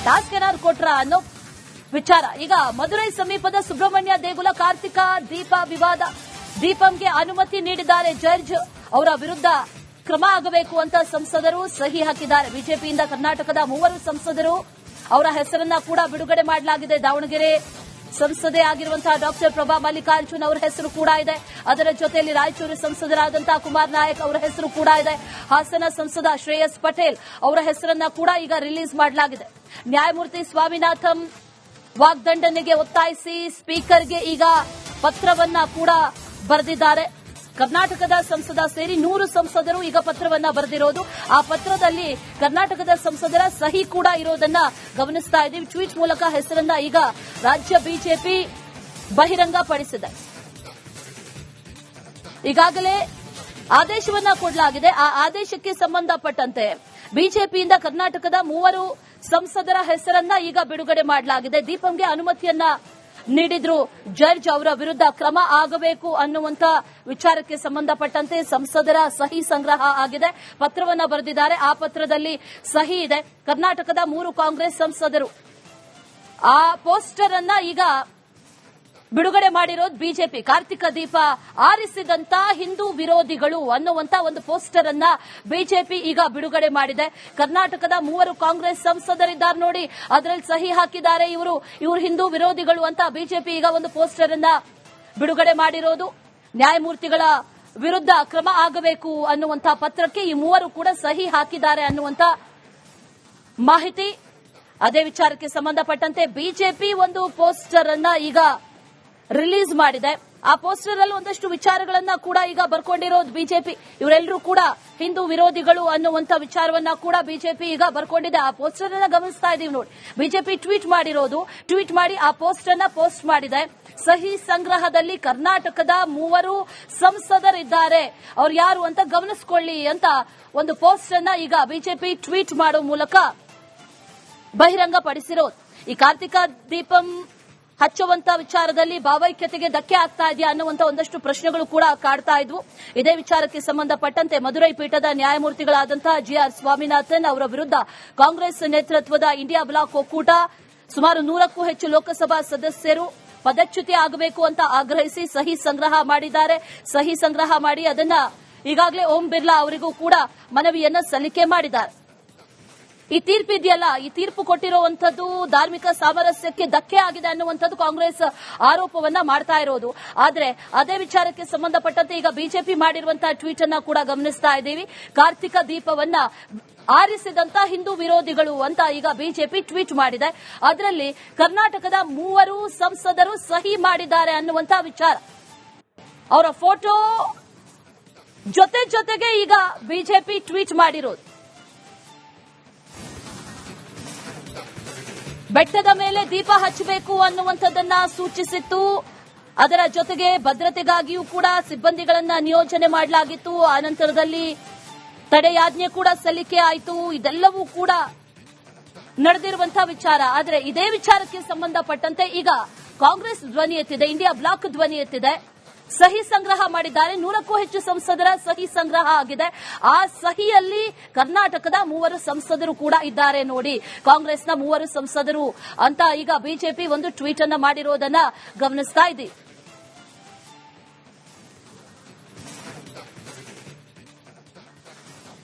Task ಏನಾದ್ರು ಕೊಟ್ರ ಅನ್ನೋ ವಿಚಾರ. ಈಗ ಮದುರೈ ಸಮೀಪದ ಸುಬ್ರಹ್ಮಣ್ಯ ದೇಗುಲ ಕಾರ್ತಿಕ ದೀಪ ವಿವಾದ. ದೀಪಂಗೆ ಅನುಮತಿ ನೀಡಿದ್ದಾರೆ ಜಡ್ಜ್. ಅವರ ವಿರುದ್ಧ ಕ್ರಮ ಆಗಬೇಕು ಅಂತ ಸಂಸದರು ಸಹಿ ಹಾಕಿದ್ದಾರೆ. ಬಿಜೆಪಿಯಿಂದ ಕರ್ನಾಟಕದ 3 ಸಂಸದರು ಅವರ ಹೆಸರನ್ನ ಕೂಡ ಬಿಡುಗಡೆ ಮಾಡಲಾಗಿದೆ. ದಾವಣಗೆರೆ ಸಂಸದೆ ಆಗಿರುವಂತಹ ಡಾಕ್ಟರ್ ಪ್ರಭಾ ಮಲ್ಲಿಕಾರ್ಜುನ್ ಅವರ ಹೆಸರು ಕೂಡ ಇದೆ. ಅದರ ಜೊತೆಯಲ್ಲಿ ರಾಯಚೂರು ಸಂಸದರಾದಂತಹ ಕುಮಾರ್ ನಾಯಕ್ ಅವರ ಹೆಸರು ಕೂಡ ಇದೆ. ಹಾಸನ ಸಂಸದ ಶ್ರೇಯಸ್ ಪಟೇಲ್ ಅವರ ಹೆಸರನ್ನ ಕೂಡ ಈಗ ರಿಲೀಸ್ ಮಾಡಲಾಗಿದೆ. ನ್ಯಾಯಮೂರ್ತಿ ಸ್ವಾಮಿನಾಥನ್ ವಾಗ್ದಂಡನೆಗೆ ಒತ್ತಾಯಿಸಿ ಸ್ಪೀಕರ್ಗೆ ಈಗ ಪತ್ರವನ್ನ ಕೂಡ ಬರೆದಿದ್ದಾರೆ. ಕರ್ನಾಟಕದ ಸಂಸದ ಸೇರಿ 100 ಸಂಸದರು ಈಗ ಪತ್ರವನ್ನ ಬರೆದಿರೋದು. ಆ ಪತ್ರದಲ್ಲಿ ಕರ್ನಾಟಕದ ಸಂಸದರ ಸಹಿ ಕೂಡ ಇರೋದನ್ನ ಗಮನಿಸ್ತಾ ಇದ್ದೀವಿ. ಟ್ವೀಟ್ ಮೂಲಕ ಹೆಸರನ್ನ ಈಗ ರಾಜ್ಯ ಬಿಜೆಪಿ ಬಹಿರಂಗಪಡಿಸಿದೆ. ಈಗಾಗಲೇ ಆದೇಶವನ್ನ ಕೊಡಲಾಗಿದೆ. ಆ ಆದೇಶಕ್ಕೆ ಸಂಬಂಧಪಟ್ಟಂತೆ ಬಿಜೆಪಿಯಿಂದ ಕರ್ನಾಟಕದ 3 ಸಂಸದರ ಹೆಸರನ್ನ ಈಗ ಬಿಡುಗಡೆ ಮಾಡಲಾಗಿದೆ. ದೀಪಂಗೆ ಅನುಮತಿಯನ್ನ ನೀಡಿದ್ರು ಜಡ್ಜ್. ಅವರ ವಿರುದ್ಧ ಕ್ರಮ ಆಗಬೇಕು ಅನ್ನುವಂತ ವಿಚಾರಕ್ಕೆ ಸಂಬಂಧಪಟ್ಟಂತೆ ಸಂಸದರ ಸಹಿ ಸಂಗ್ರಹ ಆಗಿದೆ. ಪತ್ರವನ್ನ ಬರೆದಿದ್ದಾರೆ. ಆ ಪತ್ರದಲ್ಲಿ ಸಹಿ ಇದೆ. ಕರ್ನಾಟಕದ 3 ಕಾಂಗ್ರೆಸ್ ಸಂಸದರು ಆ ಪೋಸ್ಟರ್ ಅನ್ನ ಈಗ ಬಿಡುಗಡೆ ಮಾಡಿರೋದು ಬಿಜೆಪಿ. ಕಾರ್ತಿಕ ದೀಪ ಆರಿಸಿದಂತ ಹಿಂದೂ ವಿರೋಧಿಗಳು ಅನ್ನುವಂತ ಒಂದು ಪೋಸ್ಟರ್ ಅನ್ನ ಬಿಜೆಪಿ ಈಗ ಬಿಡುಗಡೆ ಮಾಡಿದೆ. ಕರ್ನಾಟಕದ 3 ಕಾಂಗ್ರೆಸ್ ಸಂಸದರಿದ್ದಾರೆ ನೋಡಿ, ಅದರಲ್ಲಿ ಸಹಿ ಹಾಕಿದ್ದಾರೆ. ಇವರು ಹಿಂದೂ ವಿರೋಧಿಗಳು ಅಂತ ಬಿಜೆಪಿ ಈಗ ಒಂದು ಪೋಸ್ಟರ್ ಅನ್ನ ಬಿಡುಗಡೆ ಮಾಡಿರೋದು. ನ್ಯಾಯಮೂರ್ತಿಗಳ ವಿರುದ್ಧ ಕ್ರಮ ಆಗಬೇಕು ಅನ್ನುವಂತ ಪತ್ರಕ್ಕೆ ಈ 3 ಕೂಡ ಸಹಿ ಹಾಕಿದ್ದಾರೆ ಅನ್ನುವಂತ ಮಾಹಿತಿ. ಅದೇ ವಿಚಾರಕ್ಕೆ ಸಂಬಂಧಪಟ್ಟಂತೆ ಬಿಜೆಪಿ ಒಂದು ಪೋಸ್ಟರ್ ಅನ್ನ ಈಗ ರಿಲೀಸ್ ಮಾಡಿದೆ. ಆ ಪೋಸ್ಟರ್ ಅಲ್ಲಿ ಒಂದಷ್ಟು ವಿಚಾರಗಳನ್ನ ಕೂಡ ಈಗ ಬರ್ಕೊಂಡಿರೋದು ಬಿಜೆಪಿ. ಇವರೆಲ್ಲರೂ ಕೂಡ ಹಿಂದೂ ವಿರೋಧಿಗಳು ಅನ್ನುವಂತ ವಿಚಾರವನ್ನ ಕೂಡ ಬಿಜೆಪಿ ಈಗ ಬರ್ಕೊಂಡಿದೆ. ಆ ಪೋಸ್ಟರ್ ಅನ್ನ ಗಮನಿಸ್ತಾ ಇದೀವಿ ನೋಡಿ. ಬಿಜೆಪಿ ಟ್ವೀಟ್ ಮಾಡಿರೋದು. ಟ್ವೀಟ್ ಮಾಡಿ ಆ ಪೋಸ್ಟ್ ಅನ್ನ ಪೋಸ್ಟ್ ಮಾಡಿದೆ. ಸಹಿ ಸಂಗ್ರಹದಲ್ಲಿ ಕರ್ನಾಟಕದ 3 ಸಂಸದರಿದ್ದಾರೆ, ಅವ್ರು ಯಾರು ಅಂತ ಗಮನಿಸಿಕೊಳ್ಳಿ ಅಂತ ಒಂದು ಪೋಸ್ಟ್ ಅನ್ನ ಈಗ ಬಿಜೆಪಿ ಟ್ವೀಟ್ ಮಾಡೋ ಮೂಲಕ ಬಹಿರಂಗಪಡಿಸಿರೋದು. ಈ ಕಾರ್ತಿಕ ದೀಪಂ ಹಚ್ಚುವಂತ ವಿಚಾರದಲ್ಲಿ ಭಾವೈಕ್ಯತೆಗೆ ಧಕ್ಕೆ ಆಗ್ತಾ ಇದೆಯಾ ಅನ್ನುವಂತ ಒಂದಷ್ಟು ಪ್ರಶ್ನೆಗಳು ಕೂಡ ಕಾಡ್ತಾ ಇದ್ವು. ಇದೇ ವಿಚಾರಕ್ಕೆ ಸಂಬಂಧಪಟ್ಟಂತೆ ಮದುರೈ ಪೀಠದ ನ್ಯಾಯಮೂರ್ತಿಗಳಾದಂತಹ ಜಿಆರ್ ಸ್ವಾಮಿನಾಥನ್ ಅವರ ವಿರುದ್ಧ ಕಾಂಗ್ರೆಸ್ ನೇತೃತ್ವದ ಇಂಡಿಯಾ ಬ್ಲಾಕ್ ಒಕ್ಕೂಟ ಸುಮಾರು 100ಕ್ಕೂ ಹೆಚ್ಚು ಲೋಕಸಭಾ ಸದಸ್ಯರು ಪದಚ್ಯುತಿ ಆಗಬೇಕು ಅಂತ ಆಗ್ರಹಿಸಿ ಸಹಿ ಸಂಗ್ರಹ ಮಾಡಿದ್ದಾರೆ. ಸಹಿ ಸಂಗ್ರಹ ಮಾಡಿ ಅದನ್ನ ಈಗಾಗಲೇ ಓಂ ಬಿರ್ಲಾ ಅವರಿಗೂ ಕೂಡ ಮನವಿಯನ್ನ ಸಲ್ಲಿಕೆ ಮಾಡಿದ್ದಾರೆ. ಈ ತೀರ್ಪು ಇದೆಯಲ್ಲ, ಈ ತೀರ್ಪು ಕೊಟ್ಟಿರುವಂತದ್ದು ಧಾರ್ಮಿಕ ಸಾಮರಸ್ಯಕ್ಕೆ ಧಕ್ಕೆ ಆಗಿದೆ ಅನ್ನುವಂಥದ್ದು ಕಾಂಗ್ರೆಸ್ ಆರೋಪವನ್ನ ಮಾಡ್ತಾ ಇರೋದು. ಆದ್ರೆ ಅದೇ ವಿಚಾರಕ್ಕೆ ಸಂಬಂಧಪಟ್ಟಂತೆ ಈಗ ಬಿಜೆಪಿ ಮಾಡಿರುವಂತಹ ಟ್ವೀಟ್ ಅನ್ನ ಕೂಡ ಗಮನಿಸ್ತಾ ಇದ್ದೀವಿ. ಕಾರ್ತಿಕ ದೀಪವನ್ನ ಆರಿಸಿದಂತ ಹಿಂದೂ ವಿರೋಧಿಗಳು ಅಂತ ಈಗ ಬಿಜೆಪಿ ಟ್ವೀಟ್ ಮಾಡಿದೆ. ಅದರಲ್ಲಿ ಕರ್ನಾಟಕದ 3 ಸಂಸದರು ಸಹಿ ಮಾಡಿದ್ದಾರೆ ಅನ್ನುವಂತ ವಿಚಾರ. ಅವರ ಫೋಟೋ ಜೊತೆಗೆ ಈಗ ಬಿಜೆಪಿ ಟ್ವೀಟ್ ಮಾಡಿರೋದು. ಬೆಟ್ಟದ ಮೇಲೆ ದೀಪ ಹಚ್ಚಬೇಕು ಅನ್ನುವಂಥದ್ದನ್ನ ಸೂಚಿಸಿತ್ತು. ಅದರ ಜೊತೆಗೆ ಭದ್ರತೆಗಾಗಿಯೂ ಕೂಡ ಸಿಬ್ಬಂದಿಗಳನ್ನ ನಿಯೋಜನೆ ಮಾಡಲಾಗಿತ್ತು. ಆನಂತರದಲ್ಲಿ ತಡೆಯಾಜ್ಞೆ ಕೂಡ ಸಲ್ಲಿಕೆ ಆಯಿತು. ಇದೆಲ್ಲವೂ ಕೂಡ ನಡೆದಿರುವಂತಹ ವಿಚಾರ. ಆದರೆ ಇದೇ ವಿಚಾರಕ್ಕೆ ಸಂಬಂಧಪಟ್ಟಂತೆ ಈಗ ಕಾಂಗ್ರೆಸ್ ಧ್ವನಿ ಎತ್ತಿದೆ, ಇಂಡಿಯಾ ಬ್ಲಾಕ್ ಧ್ವನಿ ಎತ್ತಿದೆ. ಸಹಿ ಸಂಗ್ರಹ ಮಾಡಿದ್ದಾರೆ. 100ಕ್ಕೂ ಹೆಚ್ಚು ಸಂಸದರ ಸಹಿ ಸಂಗ್ರಹ ಆಗಿದೆ. ಆ ಸಹಿಯಲ್ಲಿ ಕರ್ನಾಟಕದ 3 ಸಂಸದರು ಕೂಡ ಇದ್ದಾರೆ ನೋಡಿ. ಕಾಂಗ್ರೆಸ್ನ 3 ಸಂಸದರು ಅಂತ ಈಗ ಬಿಜೆಪಿ ಒಂದು ಟ್ವೀಟ್ ಅನ್ನ ಮಾಡಿರೋದನ್ನ ಗಮನಿಸ್ತಾ ಇದ್ದೀವಿ.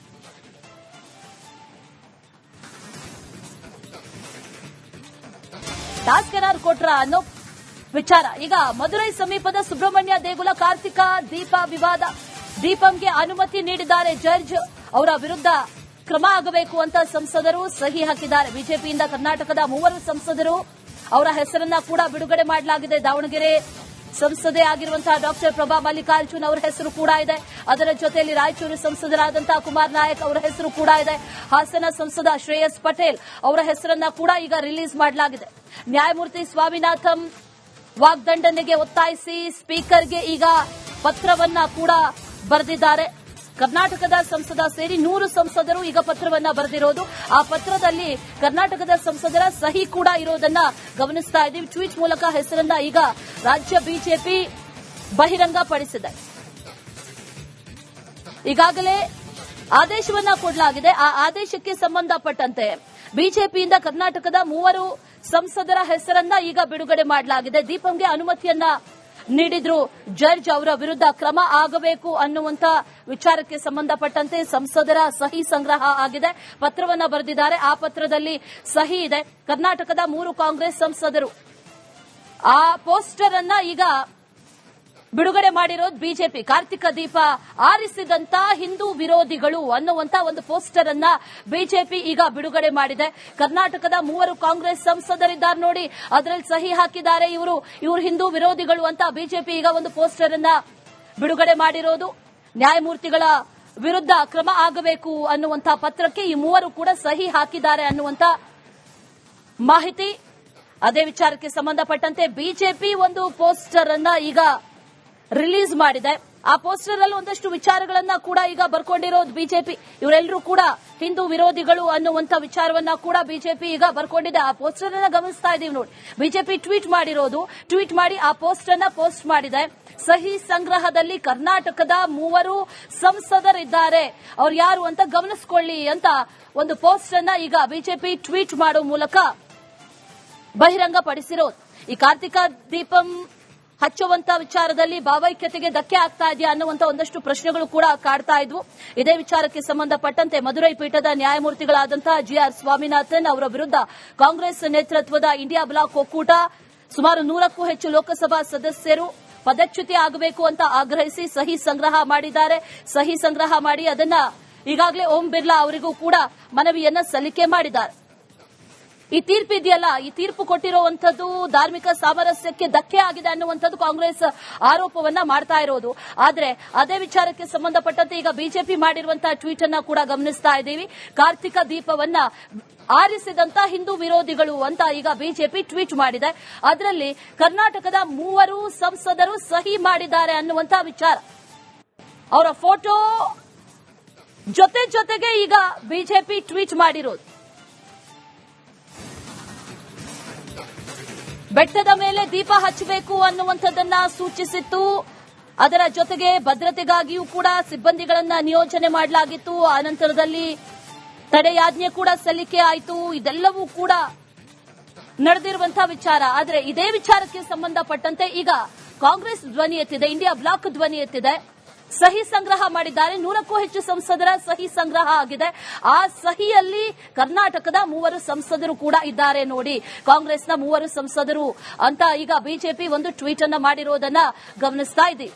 ಟಾಸ್ಕ್ ಏನಾದ್ರು ಕೊಟ್ರ ಅನ್ನೋ ವಿಚಾರ. ಈಗ ಮದುರೈ ಸಮೀಪದ ಸುಬ್ರಹ್ಮಣ್ಯ ದೇಗುಲ ಕಾರ್ತಿಕ ದೀಪ ವಿವಾದ. ದೀಪಂಗೆ ಅನುಮತಿ ನೀಡಿದ್ದಾರೆ ಜಡ್ಜ್. ಅವರ ವಿರುದ್ಧ ಕ್ರಮ ಆಗಬೇಕು ಅಂತ ಸಂಸದರು ಸಹಿ ಹಾಕಿದ್ದಾರೆ. ಬಿಜೆಪಿಯಿಂದ ಕರ್ನಾಟಕದ 3 ಸಂಸದರು ಅವರ ಹೆಸರನ್ನ ಕೂಡ ಬಿಡುಗಡೆ ಮಾಡಲಾಗಿದೆ. ದಾವಣಗೆರೆ ಸಂಸದೆ ಆಗಿರುವಂತಹ ಡಾಕ್ಟರ್ ಪ್ರಭಾ ಮಲ್ಲಿಕಾರ್ಜುನ್ ಅವರ ಹೆಸರು ಕೂಡ ಇದೆ. ಅದರ ಜೊತೆಯಲ್ಲಿ ರಾಯಚೂರು ಸಂಸದರಾದಂತಹ ಕುಮಾರ್ ನಾಯಕ್ ಅವರ ಹೆಸರು ಕೂಡ ಇದೆ. ಹಾಸನ ಸಂಸದ ಶ್ರೇಯಸ್ ಪಟೇಲ್ ಅವರ ಹೆಸರನ್ನ ಕೂಡ ಈಗ ರಿಲೀಸ್ ಮಾಡಲಾಗಿದೆ. ನ್ಯಾಯಮೂರ್ತಿ ಸ್ವಾಮಿನಾಥನ್ ವಾಗ್ದಂಡನೆಗೆ ಒತ್ತಾಯಿಸಿ ಸ್ಪೀಕರ್ಗೆ ಈಗ ಪತ್ರವನ್ನ ಕೂಡ ಬರೆದಿದ್ದಾರೆ. ಕರ್ನಾಟಕದ ಸಂಸದ ಸೇರಿ 100 ಸಂಸದರು ಈಗ ಪತ್ರವನ್ನ ಬರೆದಿರೋದು. ಆ ಪತ್ರದಲ್ಲಿ ಕರ್ನಾಟಕದ ಸಂಸದರ ಸಹಿ ಕೂಡ ಇರೋದನ್ನ ಗಮನಿಸ್ತಾ ಇದ್ದೀವಿ. ಟ್ವೀಟ್ ಮೂಲಕ ಹೆಸರನ್ನ ಈಗ ರಾಜ್ಯ ಬಿಜೆಪಿ ಬಹಿರಂಗಪಡಿಸಿದೆ. ಈಗಾಗಲೇ ಆದೇಶವನ್ನ ಕೊಡಲಾಗಿದೆ. ಆ ಆದೇಶಕ್ಕೆ ಸಂಬಂಧಪಟ್ಟಂತೆ ಬಿಜೆಪಿಯಿಂದ ಕರ್ನಾಟಕದ 3 ಸಂಸದರ ಹೆಸರನ್ನ ಈಗ ಬಿಡುಗಡೆ ಮಾಡಲಾಗಿದೆ. ದೀಪಂಗೆ ಅನುಮತಿಯನ್ನ ನೀಡಿದ್ರು ಜಡ್ಜ್. ಅವರ ವಿರುದ್ಧ ಕ್ರಮ ಆಗಬೇಕು ಅನ್ನುವಂತ ವಿಚಾರಕ್ಕೆ ಸಂಬಂಧಪಟ್ಟಂತೆ ಸಂಸದರ ಸಹಿ ಸಂಗ್ರಹ ಆಗಿದೆ. ಪತ್ರವನ್ನ ಬರೆದಿದ್ದಾರೆ. ಆ ಪತ್ರದಲ್ಲಿ ಸಹಿ ಇದೆ. ಕರ್ನಾಟಕದ 3 ಕಾಂಗ್ರೆಸ್ ಸಂಸದರು ಆ ಪೋಸ್ಟರ್ ಅನ್ನ ಈಗ ಬಿಡುಗಡೆ ಮಾಡಿರೋದು ಬಿಜೆಪಿ. ಕಾರ್ತಿಕ ದೀಪ ಆರಿಸಿದಂತ ಹಿಂದೂ ವಿರೋಧಿಗಳು ಅನ್ನುವಂತ ಒಂದು ಪೋಸ್ಟರ್ ಅನ್ನ ಬಿಜೆಪಿ ಈಗ ಬಿಡುಗಡೆ ಮಾಡಿದೆ. ಕರ್ನಾಟಕದ 3 ಕಾಂಗ್ರೆಸ್ ಸಂಸದರಿದ್ದಾರೆ ನೋಡಿ, ಅದರಲ್ಲಿ ಸಹಿ ಹಾಕಿದ್ದಾರೆ. ಇವರು ಹಿಂದೂ ವಿರೋಧಿಗಳು ಅಂತ ಬಿಜೆಪಿ ಈಗ ಒಂದು ಪೋಸ್ಟರ್ ಅನ್ನ ಬಿಡುಗಡೆ ಮಾಡಿರೋದು. ನ್ಯಾಯಮೂರ್ತಿಗಳ ವಿರುದ್ಧ ಕ್ರಮ ಆಗಬೇಕು ಅನ್ನುವಂತ ಪತ್ರಕ್ಕೆ ಈ 3 ಕೂಡ ಸಹಿ ಹಾಕಿದ್ದಾರೆ ಅನ್ನುವಂತ ಮಾಹಿತಿ. ಅದೇ ವಿಚಾರಕ್ಕೆ ಸಂಬಂಧಪಟ್ಟಂತೆ ಬಿಜೆಪಿ ಒಂದು ಪೋಸ್ಟರ್ ಅನ್ನ ಈಗ ರಿಲೀಸ್ ಮಾಡಿದೆ. ಆ ಪೋಸ್ಟರ್ ಅಲ್ಲಿ ಒಂದಷ್ಟು ವಿಚಾರಗಳನ್ನ ಕೂಡ ಈಗ ಬರ್ಕೊಂಡಿರೋದು ಬಿಜೆಪಿ. ಇವರೆಲ್ಲರೂ ಕೂಡ ಹಿಂದೂ ವಿರೋಧಿಗಳು ಅನ್ನುವಂತ ವಿಚಾರವನ್ನ ಕೂಡ ಬಿಜೆಪಿ ಈಗ ಬರ್ಕೊಂಡಿದೆ. ಆ ಪೋಸ್ಟರ್ ಅನ್ನ ಗಮನಿಸ್ತಾ ಇದೀವಿ ನೋಡಿ. ಬಿಜೆಪಿ ಟ್ವೀಟ್ ಮಾಡಿ ಆ ಪೋಸ್ಟ್ ಅನ್ನ ಪೋಸ್ಟ್ ಮಾಡಿದೆ. ಸಹಿ ಸಂಗ್ರಹದಲ್ಲಿ ಕರ್ನಾಟಕದ 3 ಸಂಸದರಿದ್ದಾರೆ, ಅವ್ರು ಯಾರು ಅಂತ ಗಮನಿಸಿಕೊಳ್ಳಿ ಅಂತ ಒಂದು ಪೋಸ್ಟ್ ಅನ್ನ ಈಗ ಬಿಜೆಪಿ ಟ್ವೀಟ್ ಮಾಡೋ ಮೂಲಕ ಬಹಿರಂಗಪಡಿಸಿರೋದು. ಈ ಕಾರ್ತಿಕ ದೀಪಂ ಹಚ್ಚುವಂತ ವಿಚಾರದಲ್ಲಿ ಭಾವೈಕ್ಯತೆಗೆ ಧಕ್ಕೆ ಆಗ್ತಾ ಇದೆಯಾ ಅನ್ನುವಂತ ಒಂದಷ್ಟು ಪ್ರಶ್ನೆಗಳು ಕೂಡ ಕಾಡ್ತಾ ಇದ್ವು. ಇದೇ ವಿಚಾರಕ್ಕೆ ಸಂಬಂಧಪಟ್ಟಂತೆ ಮದುರೈ ಪೀಠದ ನ್ಯಾಯಮೂರ್ತಿಗಳಾದಂತಹ ಜಿಆರ್ ಸ್ವಾಮಿನಾಥನ್ ಅವರ ವಿರುದ್ಧ ಕಾಂಗ್ರೆಸ್ ನೇತೃತ್ವದ ಇಂಡಿಯಾ ಬ್ಲಾಕ್ ಒಕ್ಕೂಟ ಸುಮಾರು 100ಕ್ಕೂ ಹೆಚ್ಚು ಲೋಕಸಭಾ ಸದಸ್ಯರು ಪದಚ್ಯುತಿ ಆಗಬೇಕು ಅಂತ ಆಗ್ರಹಿಸಿ ಸಹಿ ಸಂಗ್ರಹ ಮಾಡಿದ್ದಾರೆ. ಸಹಿ ಸಂಗ್ರಹ ಮಾಡಿ ಅದನ್ನ ಈಗಾಗಲೇ ಓಂ ಬಿರ್ಲಾ ಅವರಿಗೂ ಕೂಡ ಮನವಿಯನ್ನ ಸಲ್ಲಿಕೆ ಮಾಡಿದ್ದಾರೆ. ಈ ತೀರ್ಪು ಇದೆಯಲ್ಲ, ಈ ತೀರ್ಪು ಕೊಟ್ಟಿರುವಂತದ್ದು ಧಾರ್ಮಿಕ ಸಾಮರಸ್ಯಕ್ಕೆ ಧಕ್ಕೆ ಆಗಿದೆ ಅನ್ನುವಂಥದ್ದು ಕಾಂಗ್ರೆಸ್ ಆರೋಪವನ್ನ ಮಾಡ್ತಾ ಇರೋದು. ಆದ್ರೆ ಅದೇ ವಿಚಾರಕ್ಕೆ ಸಂಬಂಧಪಟ್ಟಂತೆ ಈಗ ಬಿಜೆಪಿ ಮಾಡಿರುವಂತಹ ಟ್ವೀಟ್ ಅನ್ನ ಕೂಡ ಗಮನಿಸ್ತಾ ಇದ್ದೀವಿ. ಕಾರ್ತಿಕ ದೀಪವನ್ನ ಆರಿಸಿದಂತ ಹಿಂದೂ ವಿರೋಧಿಗಳು ಅಂತ ಈಗ ಬಿಜೆಪಿ ಟ್ವೀಟ್ ಮಾಡಿದೆ. ಅದರಲ್ಲಿ ಕರ್ನಾಟಕದ 3 ಸಂಸದರು ಸಹಿ ಮಾಡಿದ್ದಾರೆ ಅನ್ನುವಂತ ವಿಚಾರ, ಅವರ ಫೋಟೋ ಜೊತೆಗೆ ಈಗ ಬಿಜೆಪಿ ಟ್ವೀಟ್ ಮಾಡಿರೋದು. ಬೆಟ್ಟದ ಮೇಲೆ ದೀಪ ಹಚ್ಚಬೇಕು ಅನ್ನುವಂಥದ್ದನ್ನ ಸೂಚಿಸಿತ್ತು. ಅದರ ಜೊತೆಗೆ ಭದ್ರತೆಗಾಗಿಯೂ ಕೂಡ ಸಿಬ್ಬಂದಿಗಳನ್ನ ನಿಯೋಜನೆ ಮಾಡಲಾಗಿತ್ತು. ಆನಂತರದಲ್ಲಿ ತಡೆಯಾಜ್ಞೆ ಕೂಡ ಸಲ್ಲಿಕೆ ಆಯಿತು. ಇದೆಲ್ಲವೂ ಕೂಡ ನಡೆದಿರುವಂತಹ ವಿಚಾರ. ಆದರೆ ಇದೇ ವಿಚಾರಕ್ಕೆ ಸಂಬಂಧಪಟ್ಟಂತೆ ಈಗ ಕಾಂಗ್ರೆಸ್ ಧ್ವನಿ ಎತ್ತಿದೆ, ಇಂಡಿಯಾ ಬ್ಲಾಕ್ ಧ್ವನಿ ಎತ್ತಿದೆ. ಸಹಿ ಸಂಗ್ರಹ ಮಾಡಿದ್ದಾರೆ. 100ಕ್ಕೂ ಹೆಚ್ಚು ಸಂಸದರ ಸಹಿ ಸಂಗ್ರಹ ಆಗಿದೆ. ಆ ಸಹಿಯಲ್ಲಿ ಕರ್ನಾಟಕದ 3 ಸಂಸದರು ಕೂಡ ಇದ್ದಾರೆ ನೋಡಿ. ಕಾಂಗ್ರೆಸ್ನ 3 ಸಂಸದರು ಅಂತ ಈಗ ಬಿಜೆಪಿ ಒಂದು ಟ್ವೀಟ್ ಅನ್ನ ಮಾಡಿರೋದನ್ನ ಗಮನಿಸ್ತಾ ಇದ್ದೀವಿ.